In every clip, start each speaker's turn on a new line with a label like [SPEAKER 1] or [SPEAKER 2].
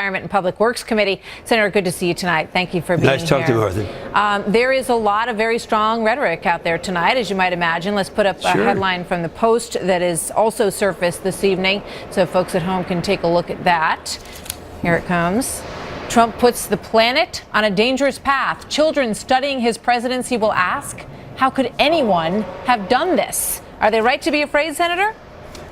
[SPEAKER 1] Environment and Public Works Committee. Senator, good to see you tonight. Thank you for being here.
[SPEAKER 2] Nice to talk to you, Martha.
[SPEAKER 1] There is a lot of very strong rhetoric out there tonight, as you might imagine. Let's put up a headline from the Post that is also surfaced this evening, so folks at home can take a look at that. Here it comes. Trump puts the planet on a dangerous path. Children studying his presidency will ask, how could anyone have done this? Are they right to be afraid, Senator?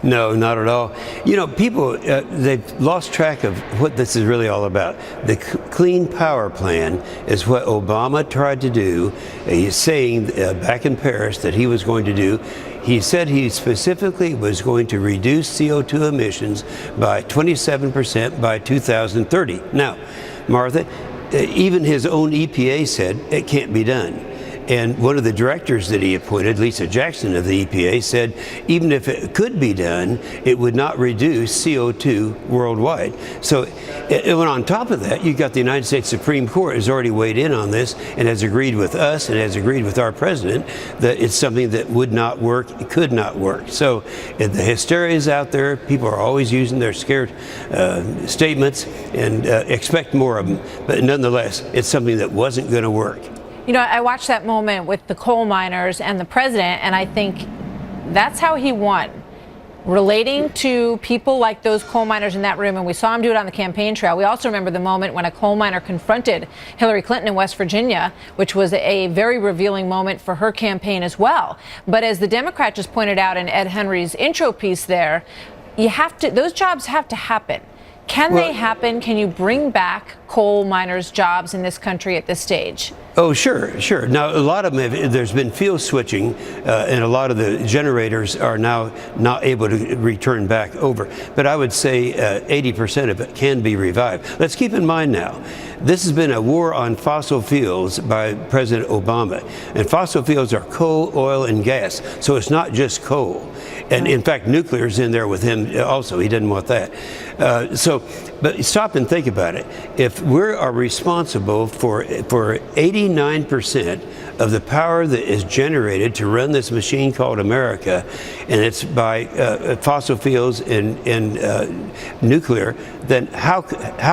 [SPEAKER 2] No, not at all. You know, people, they've lost track of what this is really all about. The Clean Power Plan is what Obama tried to do. He's saying back in Paris that he was going to do. He said he specifically was going to reduce CO2 emissions by 27% by 2030. Now, Martha, even his own EPA said it can't be done. And one of the directors that he appointed, Lisa Jackson of the EPA, said even if it could be done, it would not reduce CO2 worldwide. So and on top of that, you've got the United States Supreme Court has already weighed in on this and has agreed with us and has agreed with our president that it's something that would not work, it could not work. So the hysteria is out there. People are always using their scared statements and expect more of them. But nonetheless, it's something that wasn't going to work.
[SPEAKER 1] You know, I watched that moment with the coal miners and the president, and I think that's how he won. Relating to people like those coal miners in that room, and we saw him do it on the campaign trail. We also remember the moment when a coal miner confronted Hillary Clinton in West Virginia, which was a very revealing moment for her campaign as well. But as the Democrat just pointed out in Ed Henry's intro piece there, those jobs have to happen. Can they happen? Can you bring back coal miners' jobs in this country at this stage?
[SPEAKER 2] Oh, sure. Now, a lot of them, there's been fuel switching, and a lot of the generators are now not able to return back over. But I would say 80% of it can be revived. Let's keep in mind now, this has been a war on fossil fuels by President Obama. And fossil fuels are coal, oil, and gas. So it's not just coal. And in fact, nuclear is in there with him also. He didn't want that. But stop and think about it. If we are responsible for 89% of the power that is generated to run this machine called America, and it's by fossil fuels and nuclear, then how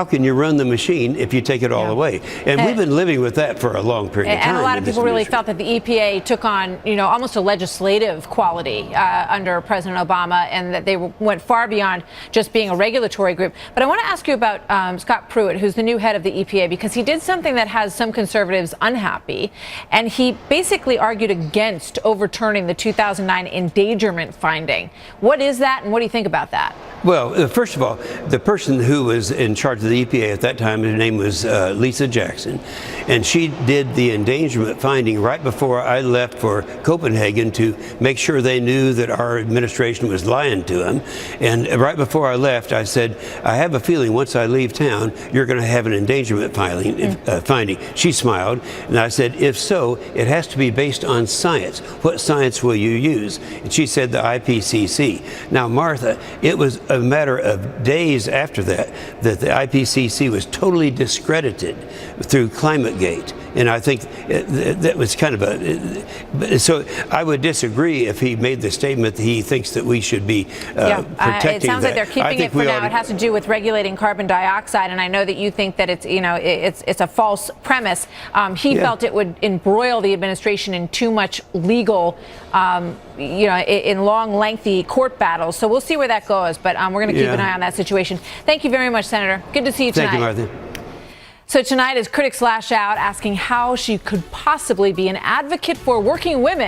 [SPEAKER 2] can you run the machine if you take it all away? And we've been living with that for a long period of time.
[SPEAKER 1] And a lot of people really felt that the EPA took on, almost a legislative quality under President Obama, and that they went far beyond just being a regulatory group. But I want to ask you about Scott Pruitt, who's the new head of the EPA, because he did something that has some conservatives unhappy, and he basically argued against overturning the 2009 endangerment finding. What is that, and what do you think about that?
[SPEAKER 2] Well, first of all, the person who was in charge of the EPA at that time, her name was Lisa Jackson, and she did the endangerment finding right before I left for Copenhagen to make sure they knew that our administration was lying to them. And right before I left, I said, I have a feeling once I leave town, you're going to have an endangerment finding. She smiled, and I said, if so, it has to be based on science. What science will you use? And she said the IPCC. Now, Martha, it was a matter of days after that the IPCC was totally discredited through ClimateGate. And I think that was kind of so I would disagree if he made the statement that he thinks that we should be protecting
[SPEAKER 1] it sounds like they're keeping it for now. It has to do with regulating carbon dioxide, and I know that you think that it's it's a false premise. He felt it would embroil the administration in too much legal, in long, lengthy court battles. So we'll see where that goes. But we're going to keep an eye on that situation. Thank you very much, Senator. Good to see you tonight.
[SPEAKER 2] Thank you, Martha.
[SPEAKER 1] So tonight, as critics lash out, asking how she could possibly be an advocate for working women.